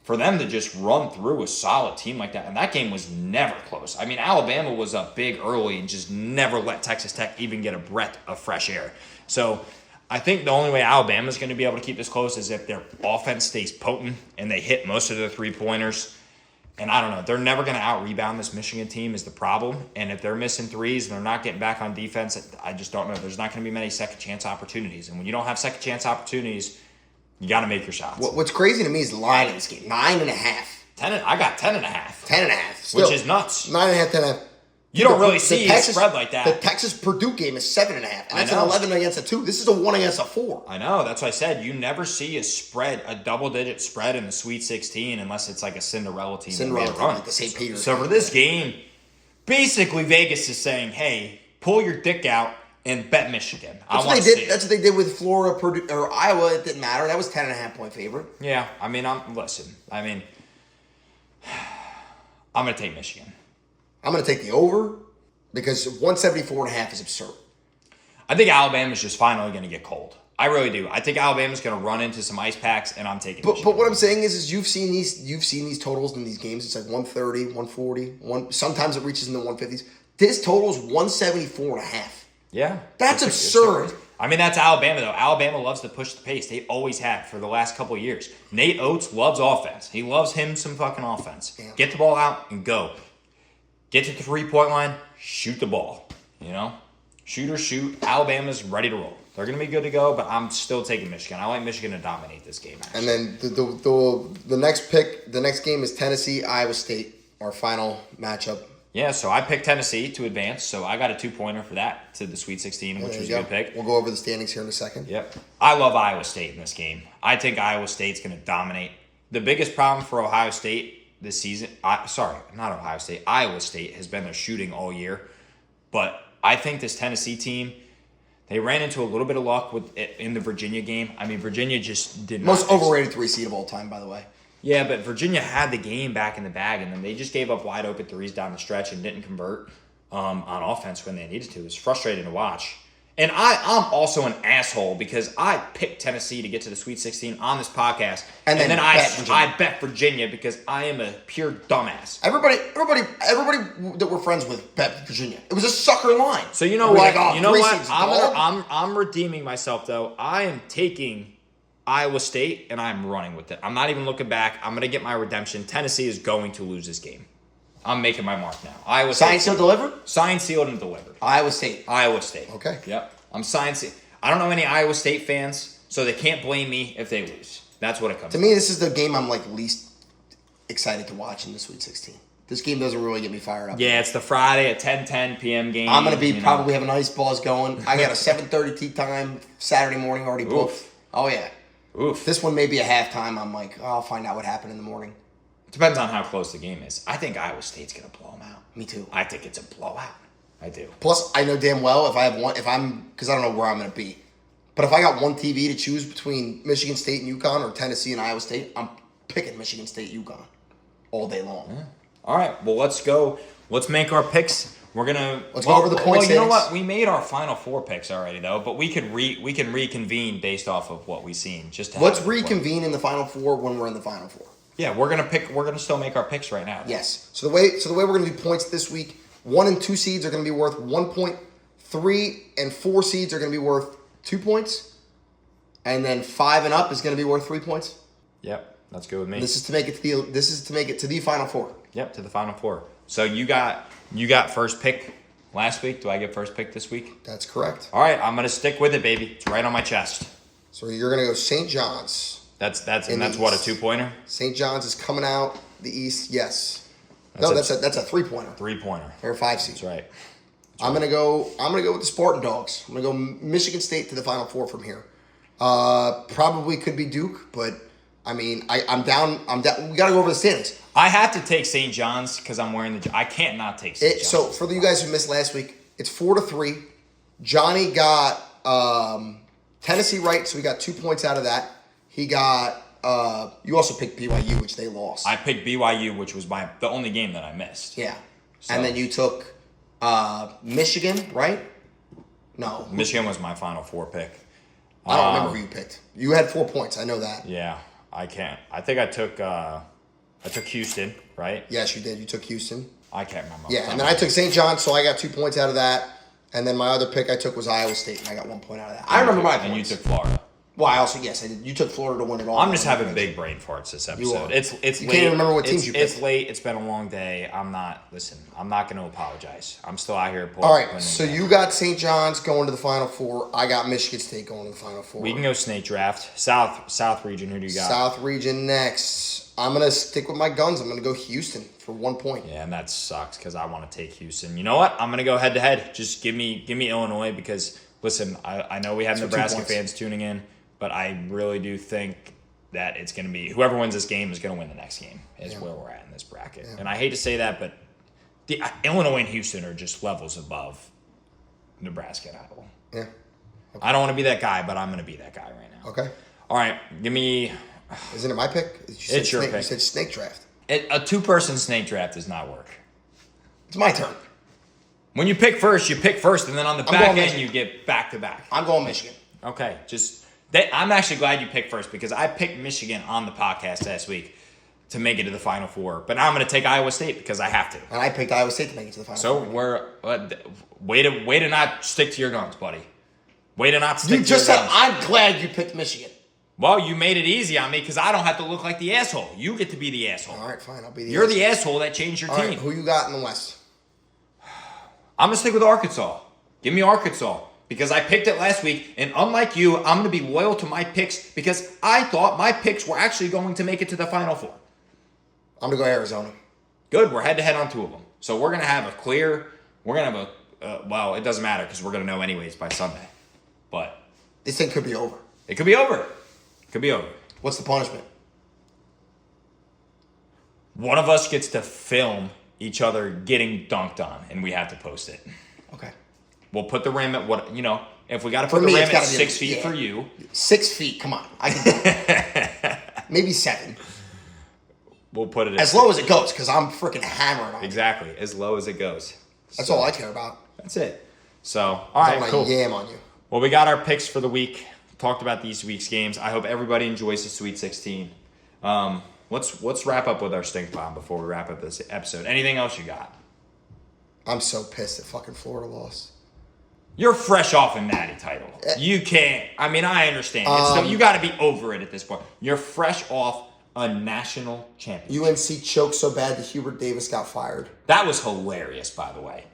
for them to just run through a solid team like that, and that game was never close. I mean, Alabama was up big early and just never let Texas Tech even get a breath of fresh air. So I think the only way Alabama's going to be able to keep this close is if their offense stays potent and they hit most of their 3-pointers. And I don't know. They're never going to out-rebound this Michigan team is the problem. And if they're missing threes and they're not getting back on defense, I just don't know. There's not going to be many second-chance opportunities. And when you don't have second-chance opportunities, you got to make your shots.
What's crazy to me is the line in this game. 9.5.
I got 10.5.
10.5.
Which is nuts.
9.5, 10.5.
You don't really see a spread like that.
The Texas-Purdue game is 7.5. And that's an 11 against a 2. This is a 1 against a 4.
I know. That's what I said. You never see a spread, a double-digit spread in the Sweet 16 unless it's like a Cinderella team.
Like the St. Peter's.
So for this game, basically Vegas is saying, hey, pull your dick out and bet Michigan.
That's what they did with Florida, Purdue, or Iowa. It didn't matter. That was 10.5-point favorite.
Yeah. I mean, I'm going to take Michigan.
I'm going to take the over. Because 174.5 is absurd.
I think Alabama's just finally going to get cold. I really do. I think Alabama's going to run into some ice packs, and I'm taking
But what I'm saying is you've seen these totals in these games. It's like 130, 140, sometimes it reaches in the 150s. This total is 174.5.
Yeah.
That's absurd.
I mean, that's Alabama, though. Alabama loves to push the pace. They always have for the last couple of years. Nate Oates loves offense. He loves him some fucking offense.
Yeah.
Get the ball out and go. Get to the 3-point line, shoot the ball. You know? Shoot or shoot. Alabama's ready to roll. They're going to be good to go, but I'm still taking Michigan. I like Michigan to dominate this game, actually.
And then the next game is Tennessee, Iowa State, our final matchup.
Yeah, so I picked Tennessee to advance, so I got a 2-pointer for that to the Sweet 16, which was a good pick.
We'll go over the standings here in a second.
Yep. I love Iowa State in this game. I think Iowa State's going to dominate. The biggest problem for Ohio State this season, Iowa State has been their shooting all year. But I think this Tennessee team, they ran into a little bit of luck in the Virginia game. I mean, Virginia just did not.
Most overrated 3 seed of all time, by the way.
Yeah, but Virginia had the game back in the bag, and then they just gave up wide open threes down the stretch and didn't convert on offense when they needed to. It was frustrating to watch. And I'm also an asshole because I picked Tennessee to get to the Sweet 16 on this podcast, and then I bet Virginia because I am a pure dumbass.
Everybody that we're friends with bet Virginia. It was a sucker line.
So you know what? I'm redeeming myself though. I am taking Iowa State, and I'm running with it. I'm not even looking back. I'm going to get my redemption. Tennessee is going to lose this game. I'm making my mark now. Iowa State.
Signed, sealed, delivered?
Signed, sealed, and delivered.
Iowa State.
Okay. Yep. I'm signed, sealed. I don't know any Iowa State fans, so they can't blame me if they lose. That's what it comes to.
To me, this is the game I'm least excited to watch in the Sweet 16. This game doesn't really get me fired up.
Yeah, it's the Friday at 10:10 p.m. game.
I'm going to probably have a nice balls going. I got a 7:30 tee time Saturday morning already booked.
Oof.
Oh, yeah.
Oof.
This one may be a halftime. I'm like, I'll find out what happened in the morning.
Depends on how close the game is. I think Iowa State's going to blow them out.
Me too.
I think it's a blowout. I do.
Plus, I know damn well because I don't know where I'm going to be. But if I got one TV to choose between Michigan State and UConn or Tennessee and Iowa State, I'm picking Michigan State UConn all day long.
Yeah. All right. Well, let's go. Let's make our picks. Let's
go over the points.
Well, you know what? We made our final 4 picks already, though. But we can reconvene based off of what we've seen.
Let's reconvene in the final 4 when we're in the final 4.
Yeah, we're gonna still make our picks right now.
Yes. So the way we're gonna do points this week, 1 and 2 seeds are gonna be worth 1 point. 3 and 4 seeds are gonna be worth 2 points, and then 5 and up is gonna be worth 3 points.
Yep, that's good with me.
This is to make it to the final 4.
Yep, to the final 4. So you got first pick last week. Do I get first pick this week?
That's correct.
All right, I'm gonna stick with it, baby. It's right on my chest.
So you're gonna go St. John's.
That's what, a 2-pointer?
St. John's is coming out the East. Yes. That's a 3-pointer.
3-pointer.
They're 5 seed.
That's right.
I'm gonna go with the Spartan Dogs. I'm gonna go Michigan State to the Final 4 from here. Probably could be Duke, but I mean, I'm down. We gotta go over the standings.
I have to take St. John's because I'm wearing I can't not take St. John's.
So for you guys who missed last week, it's 4-3. Johnny got Tennessee right, so we got 2 points out of that. He got. You also picked BYU, which they lost.
I picked BYU, which was the only game that I missed.
Yeah, so. And then you took Michigan, right? No,
Michigan was my Final 4 pick.
I don't remember who you picked. You had 4 points. I know that.
Yeah, I can't. I think I took Houston, right?
Yes, you did. You took Houston.
I can't remember.
Yeah, and then I took St. John's, so I got 2 points out of that. And then my other pick I took was Iowa State, and I got 1 point out of that. I remember my points.
And you took Florida.
Well, I did. You took Florida to win it all.
I'm just having big brain farts this episode. It's
you
late.
Can't even remember what teams you picked.
It's late. It's been a long day. I'm not going to apologize. I'm still out here.
All right, so you got St. John's going to the Final 4. I got Michigan State going to the Final 4.
We can go snake draft. South region. Who do you got?
South region next. I'm going to stick with my guns. I'm going to go Houston for 1 point.
Yeah, and that sucks because I want to take Houston. You know what? I'm going to go head to head. Just give me Illinois because listen, I know we have Nebraska fans tuning in. But I really do think that it's going to be whoever wins this game is going to win the next game is where we're at in this bracket. Yeah. And I hate to say that, but Illinois and Houston are just levels above Nebraska and Iowa.
Yeah. Okay.
I don't want to be that guy, but I'm going to be that guy right now.
Okay.
All right. Give me.
Isn't it my pick?
It's your pick.
You said snake draft.
A 2-person snake draft does not work.
It's my turn.
When you pick first, and then on the back end, you get back-to-back.
I'm going Michigan.
Okay, I'm actually glad you picked first because I picked Michigan on the podcast last week to make it to the Final Four. But now I'm going to take Iowa State because I have to.
And I picked Iowa State to make it to the Final Four.
So way to not stick to your guns, buddy. Way to not stick to your guns.
You just said, I'm glad you picked Michigan.
Well, you made it easy on me because I don't have to look like the asshole. You get to be the asshole.
All right, fine. I'll be the
You're
asshole.
the asshole that changed your
All
team.
right, who you got in the West?
I'm going to stick with Arkansas. Give me Arkansas because I picked it last week. And unlike you, I'm going to be loyal to my picks because I thought my picks were actually going to make it to the Final Four.
I'm going to go Arizona.
Good. We're head-to-head on two of them. So we're going to have well, it doesn't matter because we're going to know anyways by Sunday. But
this thing could be over.
It could be over.
What's the punishment?
One of us gets to film each other getting dunked on, and we have to post it.
Okay.
We'll put the rim at if we got to put the rim at 6 feet for you.
6 feet, come on. I can do it. Maybe 7.
We'll put it at
as low as it goes, because I'm freaking hammering on it.
Exactly, as low as it goes.
That's all I care about.
That's it. So, all right, cool.
I yam on you.
Well, we got our picks for the week. Talked about these week's games. I hope everybody enjoys the Sweet 16. Let's wrap up with our stink bomb before we wrap up this episode. Anything else you got?
I'm so pissed that fucking Florida lost.
You're fresh off a natty title. You can't. I mean, I understand. You got to be over it at this point. You're fresh off a national championship.
UNC choked so bad that Hubert Davis got fired.
That was hilarious, by the way.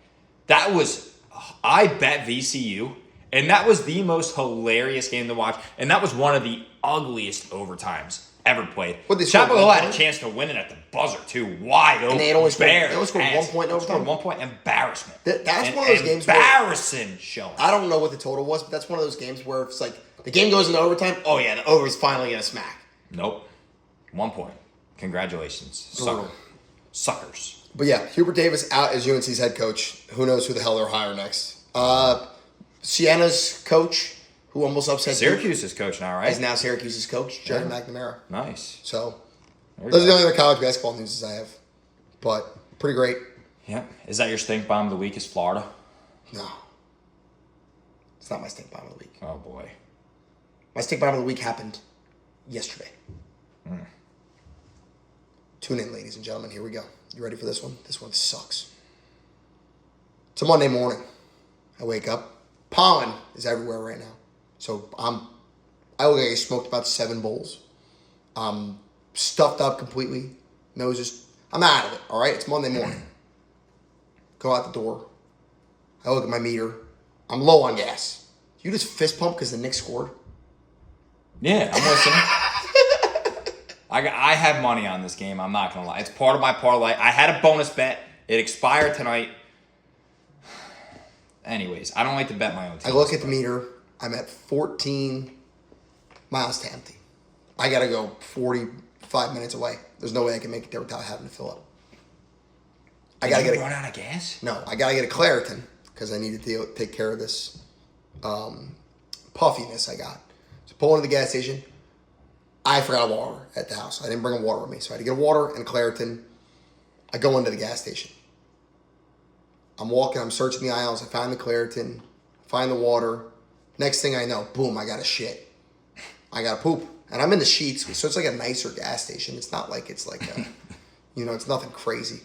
I bet VCU. And that was the most hilarious game to watch. And that was one of the ugliest overtimes ever played. Chapel Hill had a chance to win it at the buzzer, too. Wide open.
And they only scored 1 point in overtime.
1 point. Embarrassment.
That's one of those games
embarrassing showing.
I don't know what the total was, but that's one of those games where it's like the game goes into overtime. Oh, yeah, the over is finally going to smack.
Nope. 1 point. Congratulations. Suckers.
But yeah, Hubert Davis out as UNC's head coach. Who knows who the hell they'll hire next. Sienna's coach, who almost upset
Syracuse's coach now, right?
Is now Syracuse's coach, Jerry McNamara.
Nice.
So, those are the only other college basketball news I have. But, pretty great.
Yeah. Is that your stink bomb of the week is Florida?
No. It's not my stink bomb of the week.
Oh, boy.
My stink bomb of the week happened yesterday. Tune in, ladies and gentlemen. Here we go. You ready for this one? This one sucks. It's a Monday morning. I wake up. Pollen is everywhere right now. So I look like I smoked about 7 bowls. I'm stuffed up completely. I'm out of it, all right? It's Monday morning. Go out the door. I look at my meter. I'm low on gas. You just fist pump because the Knicks scored?
Yeah, I'm listening. I have money on this game. I'm not going to lie. It's part of my parlay. I had a bonus bet. It expired tonight. Anyways, I don't like to bet my own team.
I look at the meter. I'm at 14 miles to empty. I got to go 45 minutes away. There's no way I can make it there without having to fill up. I got to get
run out of gas?
No, I got to get a Claritin because I need to take care of this puffiness I got. So pull into the gas station. I forgot water at the house. I didn't bring a water with me, so I had to get a water and a Claritin. I go into the gas station. I'm walking, I'm searching the aisles, I find the Claritin, find the water. Next thing I know, boom, I got a shit. I got to poop. And I'm in the sheets, so it's like a nicer gas station. It's not like it's like a, it's nothing crazy.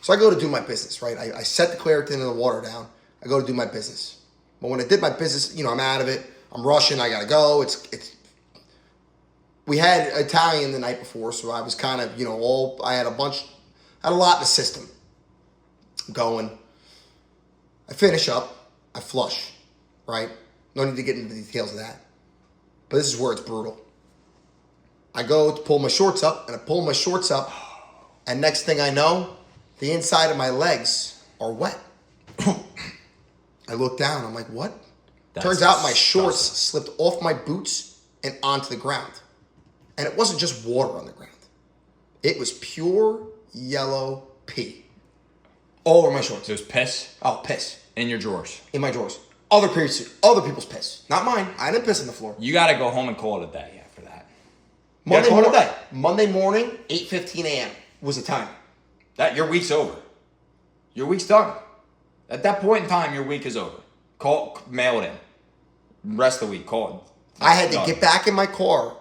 So I go to do my business, right? I set the Claritin and the water down. I go to do my business. But when I did my business, I'm out of it. I'm rushing, I got to go. We had Italian the night before, so I was kind of, I had a lot in the system going. I finish up, I flush, right? No need to get into the details of that. But this is where it's brutal. I go to pull my shorts up, and I pull my shorts up, and next thing I know, the inside of my legs are wet. I look down, I'm like, what? Turns out my shorts slipped off my boots and onto the ground. And it wasn't just water on the ground. It was pure yellow pee. All over my shorts.
It was piss?
Oh, piss.
In your drawers?
In my drawers. Other people's piss. Not mine. I didn't piss on the floor.
You got to go home and call it a day after that.
Monday morning, 8:15 a.m. was the time.
Your week's over. Your week's done. At that point in time, your week is over. Mail it in. Rest of the week, call it.
I had to get back in my car,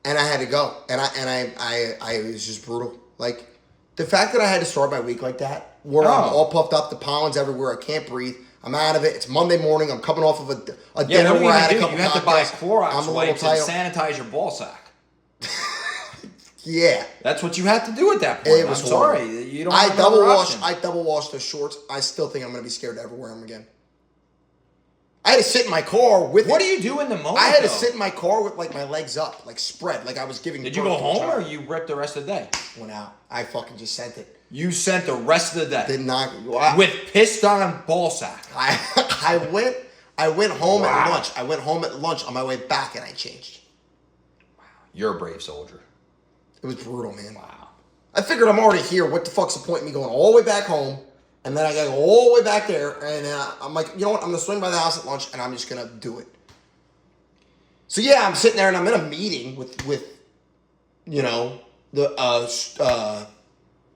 and I had to go, and I it was just brutal. Like the fact that I had to start my week like that, where I'm all puffed up, the pollen's everywhere, I can't breathe. I'm out of it. It's Monday morning. I'm coming off of a dinner where I had a couple
You have to buy Clorox wipes and sanitize your ball sack.
Yeah,
that's what you have to do at that point. I'm sorry, you don't.
I double washed the shorts. I still think I'm going to be scared to ever wear them again. I had to sit in my car with.
What do you do in the moment?
I had to sit in my car with like my legs up, like spread, like I was giving.
Did you go home or you ripped the rest of the day?
Went out. I fucking just sent it.
You sent the rest of the day.
Did not
with pissed on ball sack.
I went home at lunch. I went home at lunch on my way back and I changed.
Wow, you're a brave soldier.
It was brutal, man.
Wow.
I figured I'm already here. What the fuck's the point of me going all the way back home? And then I gotta go all the way back there. And I'm like, you know what? I'm gonna swing by the house at lunch and I'm just gonna do it. So yeah, I'm sitting there and I'm in a meeting with you know, the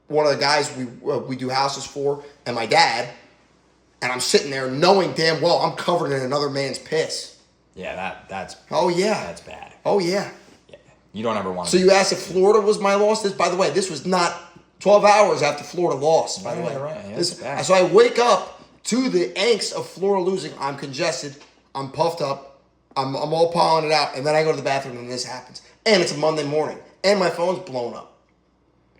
one of the guys we do houses for and my dad. And I'm sitting there knowing damn well I'm covered in another man's piss.
Yeah, that's.
Oh yeah.
That's bad.
Oh yeah.
You don't ever want to.
So you asked if Florida was my loss. By the way, this was not 12 hours after Florida lost, by the way.
Right. Yeah,
so I wake up to the angst of Florida losing. I'm congested. I'm puffed up. I'm all piling it out. And then I go to the bathroom and this happens. And it's a Monday morning. And my phone's blown up.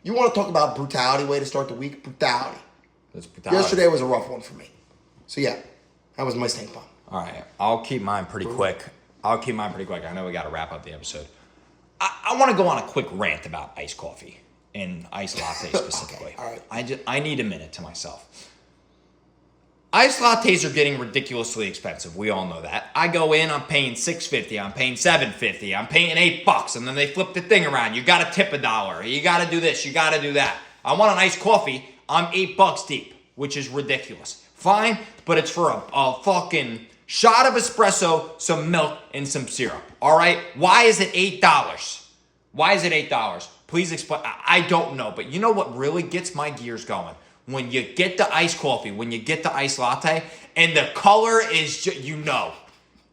You want to talk about brutality, way to start the week? Brutality.
That's brutality.
Yesterday was a rough one for me. So yeah, that was my stink bomb.
All right. I'll keep mine pretty quick. I know we got to wrap up the episode. I want to go on a quick rant about iced coffee and iced latte specifically.
Okay, all right.
I need a minute to myself. Iced lattes are getting ridiculously expensive. We all know that. I go in, I'm paying $6.50, I'm paying $7.50, I'm paying $8, and then they flip the thing around. You got to tip $1. You got to do this. You got to do that. I want an iced coffee. I'm $8 deep, which is ridiculous. Fine, but it's for a fucking shot of espresso, some milk, and some syrup. All right? Why is it $8? Why is it $8? Please explain. I don't know, but you know what really gets my gears going? When you get the iced coffee, when you get the iced latte, and the color is you know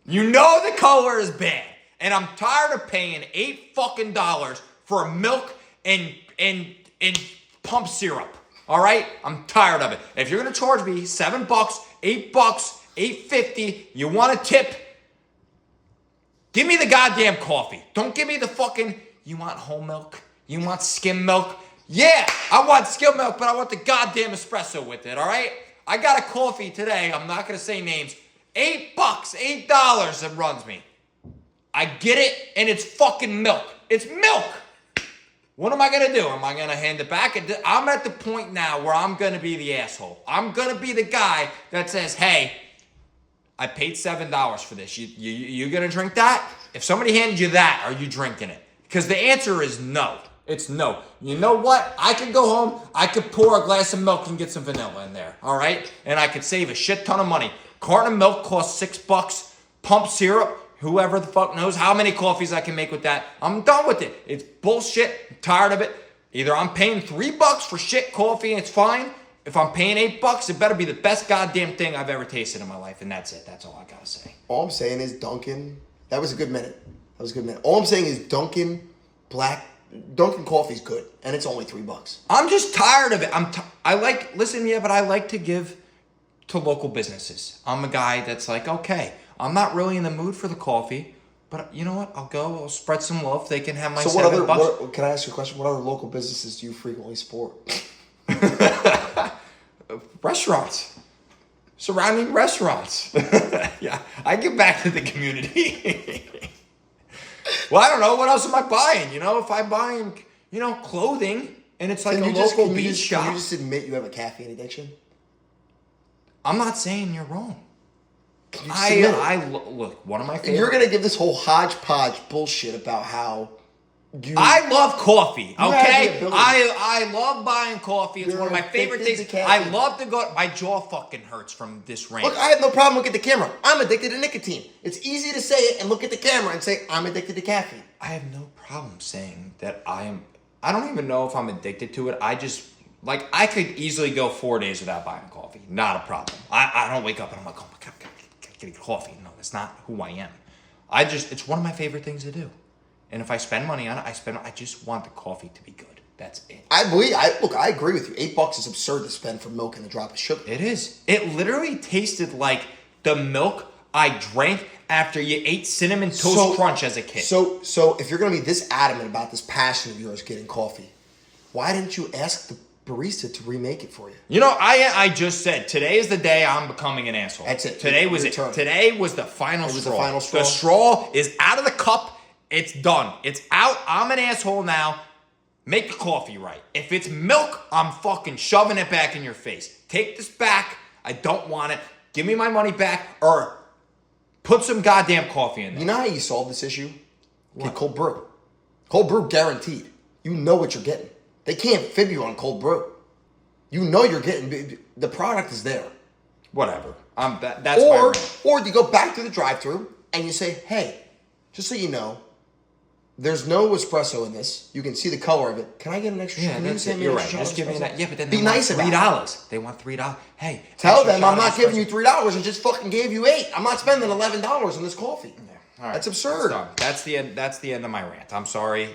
the color is bad, and I'm tired of paying $8 for milk and pump syrup. All right, I'm tired of it. If you're gonna charge me $7, $8, $8.50, you want a tip? Give me the goddamn coffee. Don't give me the fucking. You want whole milk? You want skim milk? Yeah, I want skim milk, but I want the goddamn espresso with it, all right? I got a coffee today. I'm not going to say names. $8, $8 that runs me. I get it, and it's fucking milk. It's milk. What am I going to do? Am I going to hand it back? I'm at the point now where I'm going to be the asshole. I'm going to be the guy that says, hey, I paid $7 for this. You going to drink that? If somebody handed you that, are you drinking it? Because the answer is no. It's no. You know what? I could go home. I could pour a glass of milk and get some vanilla in there. All right? And I could save a shit ton of money. Carton of milk costs $6. Pump syrup, whoever the fuck knows how many coffees I can make with that. I'm done with it. It's bullshit. I'm tired of it. Either I'm paying $3 for shit coffee and it's fine. If I'm paying $8, it better be the best goddamn thing I've ever tasted in my life. And that's it. That's all I gotta say.
All I'm saying is Dunkin'. That was a good minute. All I'm saying is Dunkin' coffee's good, and it's only $3.
I'm just tired of it. But I like to give to local businesses. I'm a guy that's like, okay, I'm not really in the mood for the coffee, but you know what? I'll spread some love. They can have my $7.
Can I ask you a question? What other local businesses do you frequently support?
Restaurants. Surrounding restaurants. Yeah, I give back to the community. Well, I don't know. What else am I buying? If I'm buying, clothing, and it's like a local beach shop.
Can you just admit you have a caffeine addiction?
I'm not saying you're wrong.
Can you just admit it?
Look, one of my favorite.
You're going to give this whole hodgepodge bullshit about how
I love coffee, okay? I love buying coffee. It's one of my favorite things. I love to go. My jaw fucking hurts from this rant.
Look, I have no problem looking at the camera. I'm addicted to nicotine. It's easy to say it and look at the camera and say, I'm addicted to caffeine.
I have no problem saying that I am. I don't even know if I'm addicted to it. I just Like, I could easily go 4 days without buying coffee. Not a problem. I don't wake up and I'm like, oh my God, I gotta get coffee. No, that's not who I am. It's one of my favorite things to do. And if I spend money on it, I just want the coffee to be good. That's it.
I agree with you. $8 is absurd to spend for milk and a drop of sugar.
It is. It literally tasted like the milk I drank after you ate Cinnamon Toast Crunch as a kid.
So if you're going to be this adamant about this passion of yours getting coffee, why didn't you ask the barista to remake it for you?
You know, I just said, today is the day I'm becoming an asshole.
That's it.
Today was it. Today was the final straw.
It was the final straw.
The straw is out of the cup. It's done. It's out. I'm an asshole now. Make the coffee right. If it's milk, I'm fucking shoving it back in your face. Take this back. I don't want it. Give me my money back or put some goddamn coffee in there.
You know how you solve this issue?
What?
Get cold brew. Cold brew guaranteed. You know what you're getting. They can't fib you on cold brew. You know you're getting, the product is there.
Whatever. That's my rant.
Or you go back to the drive-thru and you say, hey, just so you know, there's no espresso in this. You can see the color of it. Can I get an extra?
Yeah, that's it. You're right. Just give me that. Yeah, but then they want $3. They want $3. Hey,
tell them I'm not giving you $3 and just fucking gave you $8. I'm not spending $11 on this coffee.
Yeah. All right.
That's absurd.
That's the end. That's the end of my rant. I'm sorry.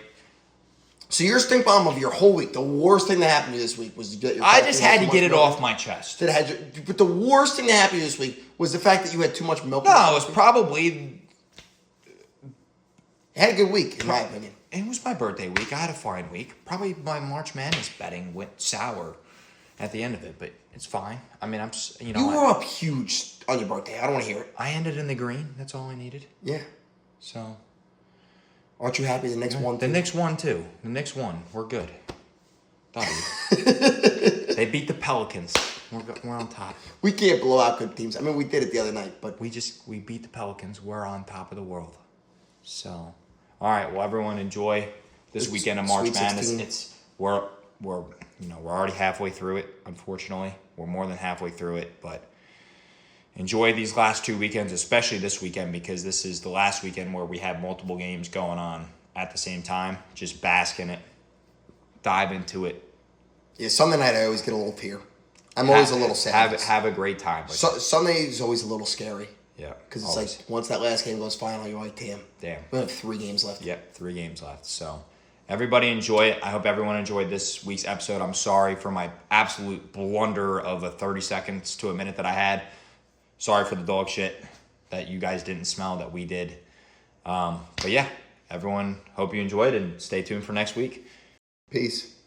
So your stink bomb of your whole week, the worst thing that happened to you this week was to get your.
I just had to get it off my chest.
But the worst thing that happened to you this week was the fact that you had too much milk.
No, it was probably.
Had a good week, in my opinion.
It was my birthday week. I had a fine week. Probably my March Madness betting went sour at the end of it, but it's fine. I mean,
You were up huge on your birthday. I don't want to hear it.
I ended in the green. That's all I needed.
Yeah.
So.
Aren't you happy the next one?
The next one, too. The next one. We're good. W. They beat the Pelicans. We're on top.
We can't blow out good teams. I mean, we did it the other night, but.
We beat the Pelicans. We're on top of the world. So. All right, well, everyone enjoy this weekend of March Madness. We're already halfway through it. Unfortunately, we're more than halfway through it. But enjoy these last 2 weekends, especially this weekend, because this is the last weekend where we have multiple games going on at the same time. Just bask in it, dive into it.
Yeah, Sunday night I always get a little tear. I'm always a little sad.
Have a great time.
Sunday is always a little scary.
Yeah.
Because it's like, once that last game goes final, you're like, damn. We have 3 games left.
Yep, 3 games left. So, everybody enjoy it. I hope everyone enjoyed this week's episode. I'm sorry for my absolute blunder of a 30 seconds to a minute that I had. Sorry for the dog shit that you guys didn't smell that we did. But yeah, everyone, hope you enjoyed and stay tuned for next week.
Peace.